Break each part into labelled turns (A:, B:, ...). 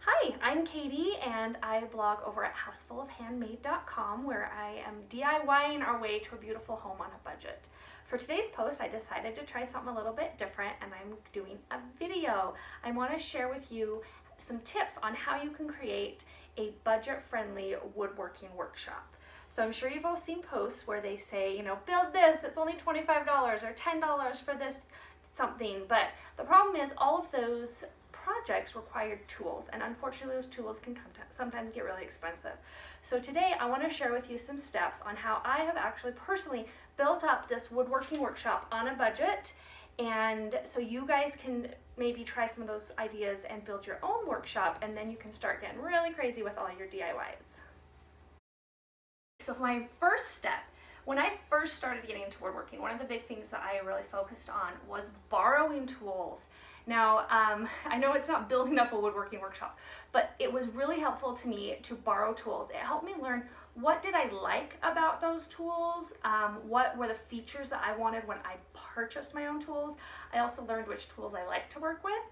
A: Hi, I'm Katie and I blog over at housefulofhandmade.com where I am DIYing our way to a beautiful home on a budget. For today's post, I decided to try something a little bit different and I'm doing a video. I want to share with you some tips on how you can create a budget-friendly woodworking workshop. So I'm sure you've all seen posts where they say, build this, it's only $25 or $10 for this something, but the problem is all of those projects required tools, and unfortunately those tools can sometimes get really expensive. So today I want to share with you some steps on how I have actually personally built up this woodworking workshop on a budget, and so you guys can maybe try some of those ideas and build your own workshop, and then you can start getting really crazy with all your DIYs. So for my first step, when I first started getting into woodworking, one of the big things that I really focused on was borrowing tools. Now, I know it's not building up a woodworking workshop, but it was really helpful to me to borrow tools. It helped me learn what did I like about those tools, what were the features that I wanted when I purchased my own tools. I also learned which tools I like to work with,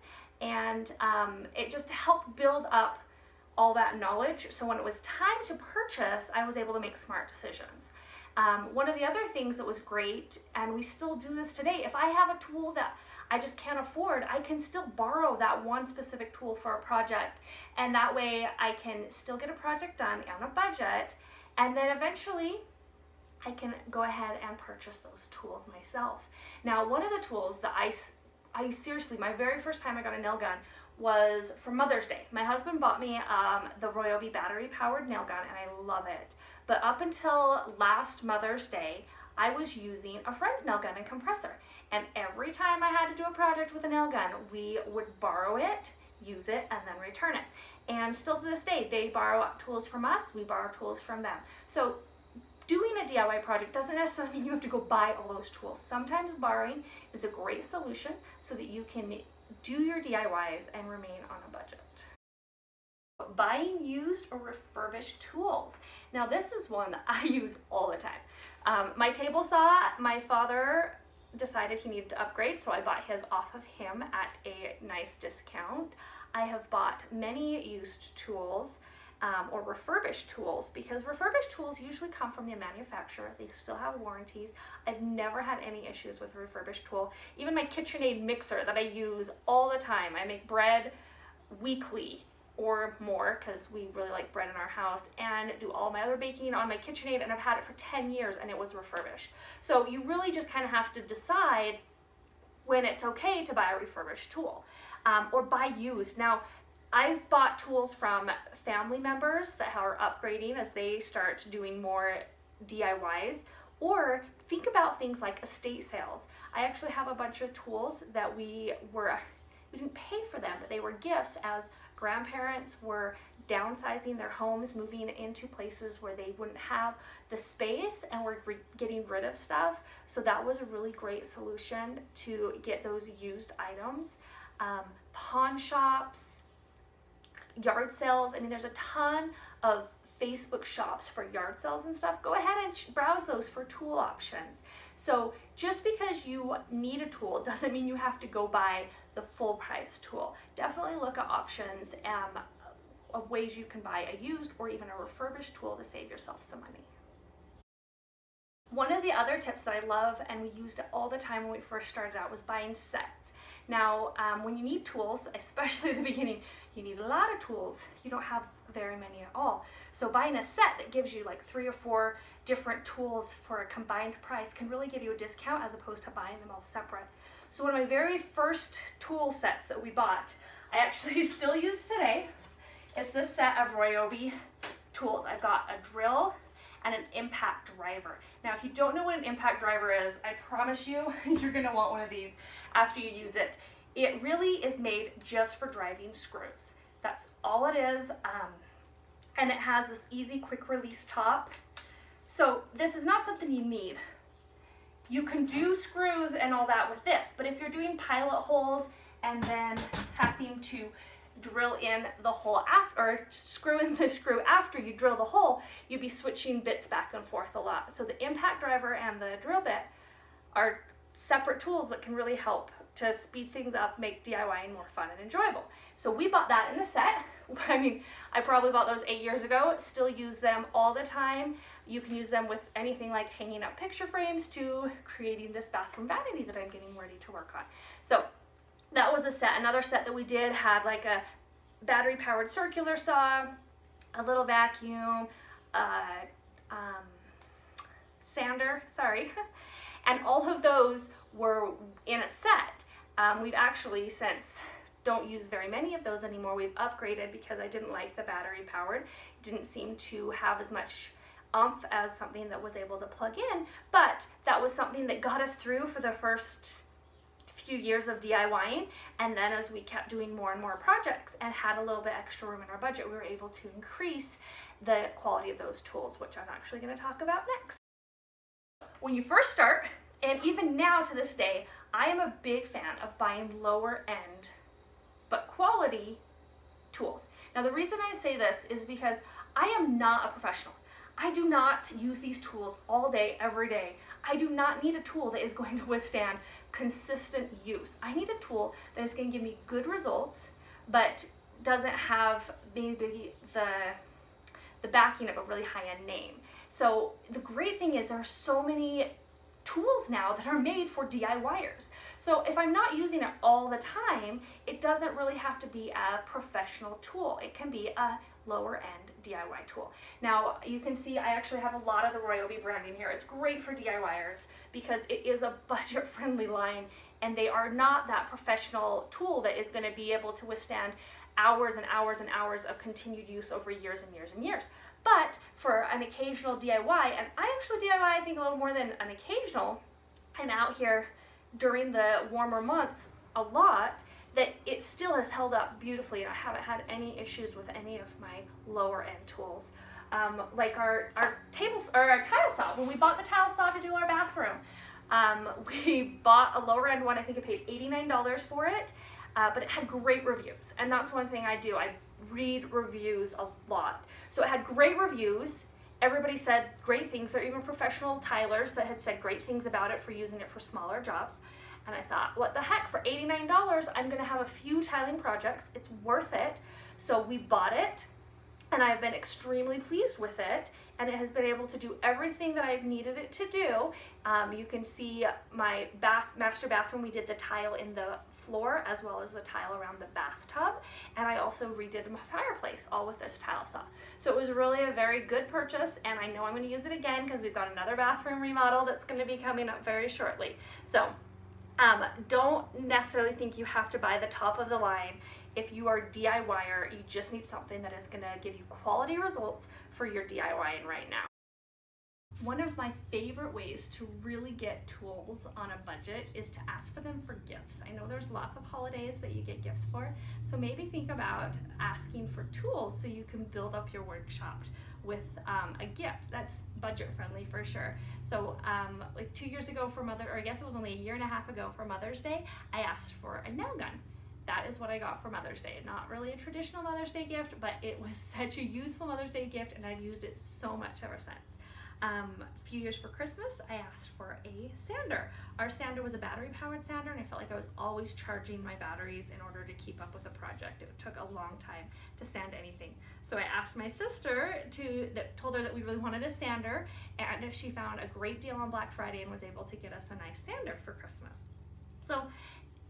A: and it just helped build up all that knowledge. So when it was time to purchase, I was able to make smart decisions. One of the other things that was great, and we still do this today, if I have a tool that I just can't afford, I can still borrow that one specific tool for a project, and that way I can still get a project done on a budget, and then eventually I can go ahead and purchase those tools myself. Now, one of the tools that I seriously, my very first time I got a nail gun was for Mother's Day. My husband bought me the Ryobi battery powered nail gun, and I love it. But up until last Mother's Day, I was using a friend's nail gun and compressor. And every time I had to do a project with a nail gun, we would borrow it, use it, and then return it. And still to this day, they borrow tools from us, we borrow tools from them. So doing a DIY project doesn't necessarily mean you have to go buy all those tools. Sometimes borrowing is a great solution so that you can do your DIYs and remain on a budget. Buying used or refurbished tools. Now this is one that I use all the time. My table saw, my father decided he needed to upgrade, so I bought his off of him at a nice discount. I have bought many used tools or refurbished tools, because refurbished tools usually come from the manufacturer. They still have warranties. I've never had any issues with a refurbished tool. Even my KitchenAid mixer that I use all the time. I make bread weekly or more because we really like bread in our house, and do all my other baking on my KitchenAid, and I've had it for 10 years and it was refurbished. So you really just kind of have to decide when it's okay to buy a refurbished tool or buy used. Now, I've bought tools from family members that are upgrading as they start doing more DIYs, or think about things like estate sales. I actually have a bunch of tools that we didn't pay for them, but they were gifts as grandparents were downsizing their homes, moving into places where they wouldn't have the space, and were getting rid of stuff. So that was a really great solution to get those used items. Pawn shops, yard sales. I mean, there's a ton of Facebook shops for yard sales and stuff. Go ahead and browse those for tool options. So just because you need a tool doesn't mean you have to go buy the full price tool. Definitely look at options of ways you can buy a used or even a refurbished tool to save yourself some money. One of the other tips that I love, and we used it all the time when we first started out, was buying sets. Now, when you need tools, especially at the beginning, you need a lot of tools. You don't have very many at all. So buying a set that gives you like 3 or 4 different tools for a combined price can really give you a discount as opposed to buying them all separate. So one of my very first tool sets that we bought, I actually still use today. It's this set of Ryobi tools. I've got a drill and an impact driver. Now, if you don't know what an impact driver is, I promise you, you're gonna want one of these after you use it. It really is made just for driving screws. That's all it is, and it has this easy, quick release top. So this is not something you need. You can do screws and all that with this, but if you're doing pilot holes and then having to drill in the hole after, or screw in the screw after you drill the hole, you'd be switching bits back and forth a lot. So the impact driver and the drill bit are separate tools that can really help to speed things up, make DIYing more fun and enjoyable. So we bought that in a set. I mean, I probably bought those 8 years ago, still use them all the time. You can use them with anything like hanging up picture frames to creating this bathroom vanity that I'm getting ready to work on. So that was a set. Another set that we did had like a battery powered circular saw, a little vacuum, sander, sorry. And all of those were in a set. We've actually since don't use very many of those anymore. We've upgraded because I didn't like the battery powered. It didn't seem to have as much oomph as something that was able to plug in, but that was something that got us through for the first few years of DIYing, and then as we kept doing more and more projects and had a little bit extra room in our budget, we were able to increase the quality of those tools, which I'm actually going to talk about next. When you first start, and even now to this day, I am a big fan of buying lower end but quality tools. Now the reason I say this is because I am not a professional. I do not use these tools all day, every day. I do not need a tool that is going to withstand consistent use. I need a tool that is going to give me good results, but doesn't have maybe the backing of a really high-end name. So the great thing is there are so many tools now that are made for DIYers. So if I'm not using it all the time, it doesn't really have to be a professional tool. It can be a lower end DIY tool. Now you can see I actually have a lot of the Ryobi branding here. It's great for DIYers because it is a budget friendly line, and they are not that professional tool that is going to be able to withstand hours and hours and hours of continued use over years and years and years. But for an occasional DIY, and I actually DIY I think a little more than an occasional, I'm out here during the warmer months a lot, that it still has held up beautifully, and I haven't had any issues with any of my lower end tools. Like our tile saw. When we bought the tile saw to do our bathroom, we bought a lower end one. I think I paid $89 for it, but it had great reviews, and that's one thing I do. I read reviews a lot. So it had great reviews. Everybody said great things. There are even professional tilers that had said great things about it for using it for smaller jobs. And I thought, what the heck, for $89, I'm gonna have a few tiling projects. It's worth it. So we bought it, and I've been extremely pleased with it, and it has been able to do everything that I've needed it to do. You can see my master bathroom, we did the tile in the floor as well as the tile around the bathtub, and I also redid my fireplace all with this tile saw. So it was really a very good purchase, and I know I'm going to use it again because we've got another bathroom remodel that's going to be coming up very shortly. So don't necessarily think you have to buy the top of the line. If you are a DIYer, you just need something that is going to give you quality results for your DIYing right now. One of my favorite ways to really get tools on a budget is to ask for them for gifts. I know there's lots of holidays that you get gifts for, so maybe think about asking for tools so you can build up your workshop with a gift that's budget friendly for sure. So like 2 years ago for I guess it was only a year and a half ago for Mother's Day, I asked for a nail gun. That is what I got for Mother's Day. Not really a traditional Mother's Day gift, but it was such a useful Mother's Day gift, and I've used it so much ever since. A few years for Christmas, I asked for a sander. Our sander was a battery-powered sander, and I felt like I was always charging my batteries in order to keep up with the project. It took a long time to sand anything. So I asked my sister told her that we really wanted a sander, and she found a great deal on Black Friday and was able to get us a nice sander for Christmas. So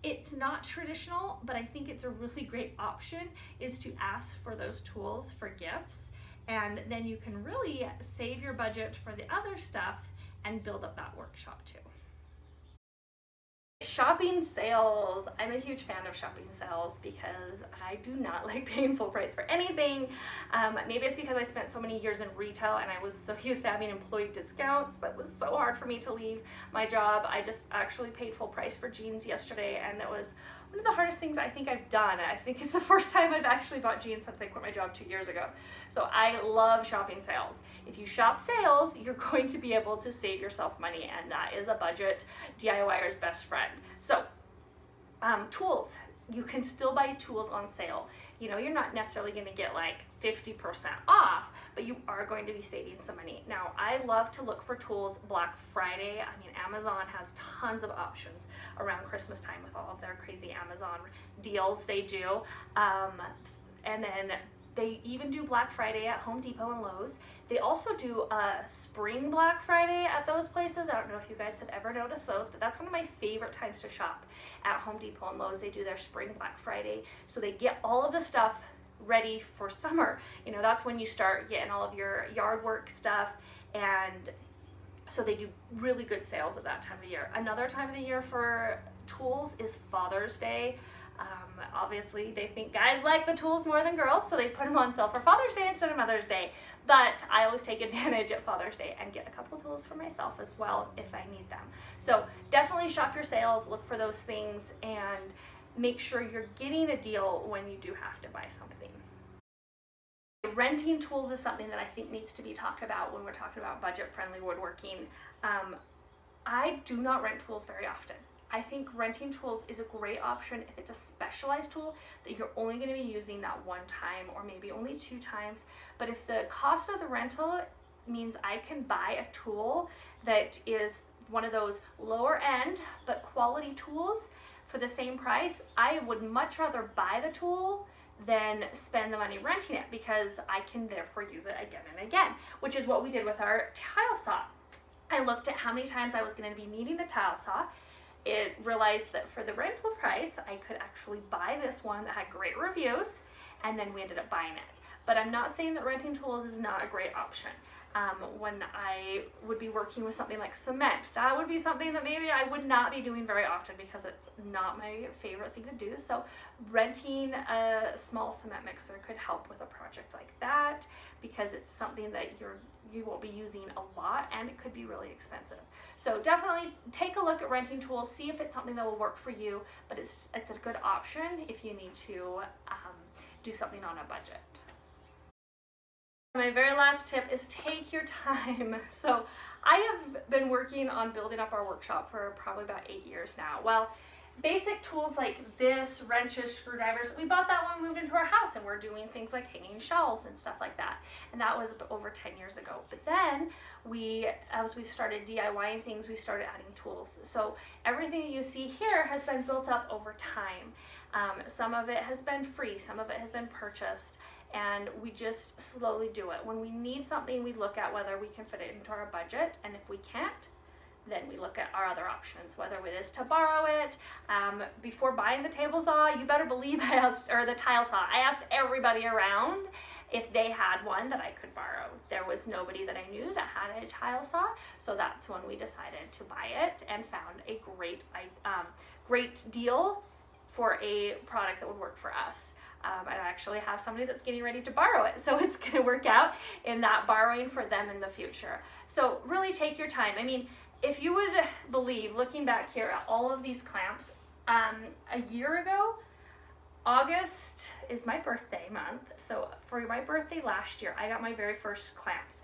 A: it's not traditional, but I think it's a really great option is to ask for those tools for gifts. And then you can really save your budget for the other stuff and build up that workshop too. Shopping sales. I'm a huge fan of shopping sales because I do not like paying full price for anything. Maybe it's because I spent so many years in retail and I was so used to having employee discounts that was so hard for me to leave my job. I just actually paid full price for jeans yesterday, and it was one of the hardest things I think I've done. I think it's the first time I've actually bought jeans since I quit my job 2 years ago. So I love shopping sales. If you shop sales, you're going to be able to save yourself money, and that is a budget DIYer's best friend. So tools. you can still buy tools on sale. You know, you're not necessarily going to get like 50% off, but you are going to be saving some money. Now, I love to look for tools Black Friday. I mean, Amazon has tons of options around Christmas time with all of their crazy Amazon deals they do. And then they even do Black Friday at Home Depot and Lowe's. They also do a spring Black Friday at those places. I don't know if you guys have ever noticed those, but that's one of my favorite times to shop at Home Depot and Lowe's. They do their spring Black Friday, so they get all of the stuff ready for summer. You know, that's when you start getting all of your yard work stuff, and so they do really good sales at that time of the year. Another time of the year for tools is Father's Day. Obviously, they think guys like the tools more than girls, so they put them on sale for Father's Day instead of Mother's Day. But I always take advantage at Father's Day and get a couple tools for myself as well if I need them. So definitely shop your sales, look for those things, and make sure you're getting a deal when you do have to buy something. Renting tools is something that I think needs to be talked about when we're talking about budget-friendly woodworking. I do not rent tools very often. I think renting tools is a great option if it's a specialized tool that you're only going to be using that one time or maybe only 2 times. But if the cost of the rental means I can buy a tool that is one of those lower end but quality tools for the same price, I would much rather buy the tool than spend the money renting it, because I can therefore use it again and again, which is what we did with our tile saw. I looked at how many times I was going to be needing the tile saw. It realized that for the rental price, I could actually buy this one that had great reviews, and then we ended up buying it. But I'm not saying that renting tools is not a great option. When I would be working with something like cement, that would be something that maybe I would not be doing very often because it's not my favorite thing to do. So renting a small cement mixer could help with a project like that, because it's something that you won't be using a lot, and it could be really expensive. So definitely take a look at renting tools, see if it's something that will work for you, but it's a good option if you need to do something on a budget. My very last tip is take your time. So I have been working on building up our workshop for probably about 8 years now. Well, basic tools like this, wrenches, screwdrivers, we bought that when we moved into our house, and we're doing things like hanging shelves and stuff like that. And that was over 10 years ago. But then as we started DIYing things, we started adding tools. So everything that you see here has been built up over time. Some of it has been free, some of it has been purchased, and we just slowly do it. When we need something, we look at whether we can fit it into our budget, and if we can't, then we look at our other options, whether it is to borrow it. Before buying the table saw, you better believe or the tile saw, I asked everybody around if they had one that I could borrow. There was nobody that I knew that had a tile saw, so that's when we decided to buy it and found a great deal for a product that would work for us. I actually have somebody that's getting ready to borrow it, so it's going to work out in that borrowing for them in the future. So really take your time. I mean, if you would believe, looking back here at all of these clamps, a year ago, August is my birthday month, so for my birthday last year, I got my very first clamps.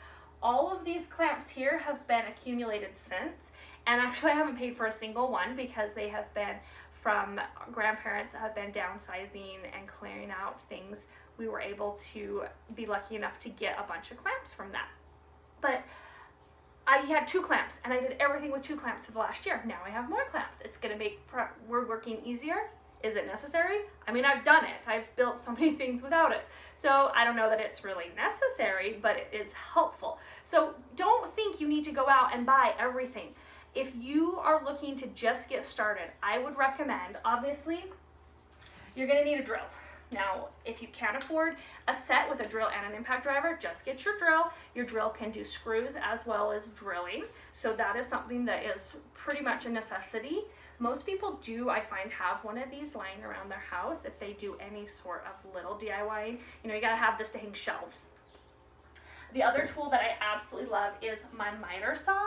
A: All of these clamps here have been accumulated since, and actually I haven't paid for a single one because they have been from grandparents that have been downsizing and clearing out things. We were able to be lucky enough to get a bunch of clamps from that. But I had 2 clamps, and I did everything with 2 clamps for the last year. Now I have more clamps. It's going to make woodworking easier. Is it necessary? I mean, I've done it. I've built so many things without it. So I don't know that it's really necessary, but it is helpful. So don't think you need to go out and buy everything. If you are looking to just get started, I would recommend, obviously, you're going to need a drill. Now, if you can't afford a set with a drill and an impact driver, just get your drill. Your drill can do screws as well as drilling. So that is something that is pretty much a necessity. Most people do, I find, have one of these lying around their house if they do any sort of little DIYing. You know, you got to have this to hang shelves. The other tool that I absolutely love is my miter saw.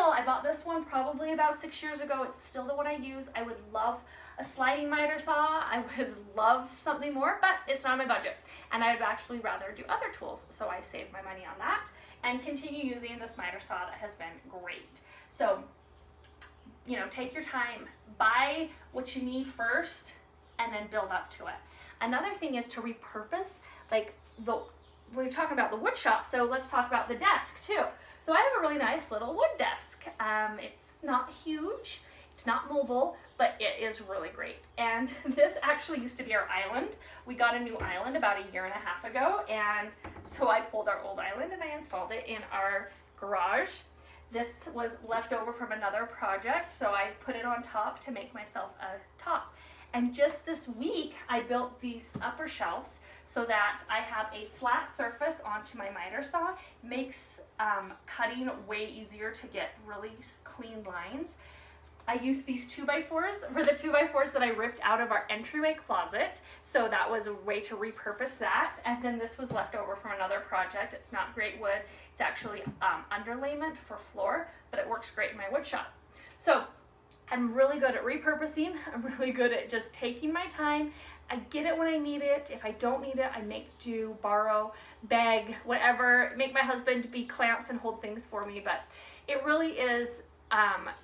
A: I bought this one probably about 6 years ago. It's still the one I use. I would love a sliding miter saw. I would love something more, but it's not on my budget. And I'd actually rather do other tools. So I saved my money on that and continue using this miter saw that has been great. So you know, take your time, buy what you need first, and then build up to it. Another thing is to repurpose, like we're talking about the wood shop, so let's talk about the desk too. So I have a really nice little wood desk. It's not huge, it's not mobile, but it is really great. And this actually used to be our island. We got a new island about 1.5 years ago, and so I pulled our old island and I installed it in our garage. This was left over from another project, so I put it on top to make myself a top. And just this week, I built these upper shelves so that I have a flat surface onto my miter saw. Makes cutting way easier to get really clean lines. I used these 2x4s for the 2x4s that I ripped out of our entryway closet. So that was a way to repurpose that. And then this was left over from another project. It's not great wood. It's actually underlayment for floor, but it works great in my wood shop. So I'm really good at repurposing. I'm really good at just taking my time. I get it when I need it. If I don't need it, I make do, borrow, beg, whatever. Make my husband be clamps and hold things for me. But it really is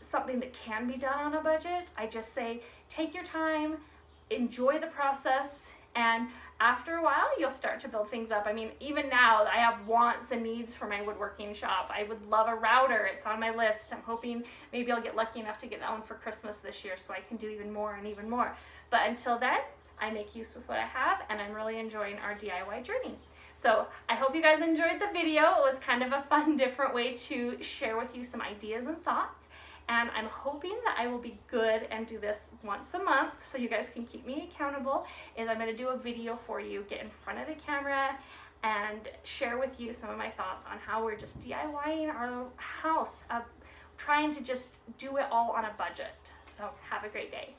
A: something that can be done on a budget. I just say, take your time, enjoy the process, and after a while, you'll start to build things up. I mean, even now, I have wants and needs for my woodworking shop. I would love a router. It's on my list. I'm hoping maybe I'll get lucky enough to get that one for Christmas this year so I can do even more and even more. But until then, I make use with what I have, and I'm really enjoying our DIY journey. So I hope you guys enjoyed the video. It was kind of a fun, different way to share with you some ideas and thoughts. And I'm hoping that I will be good and do this once a month so you guys can keep me accountable. I'm going to do a video for you, get in front of the camera, and share with you some of my thoughts on how we're just DIYing our house, trying to just do it all on a budget. So have a great day.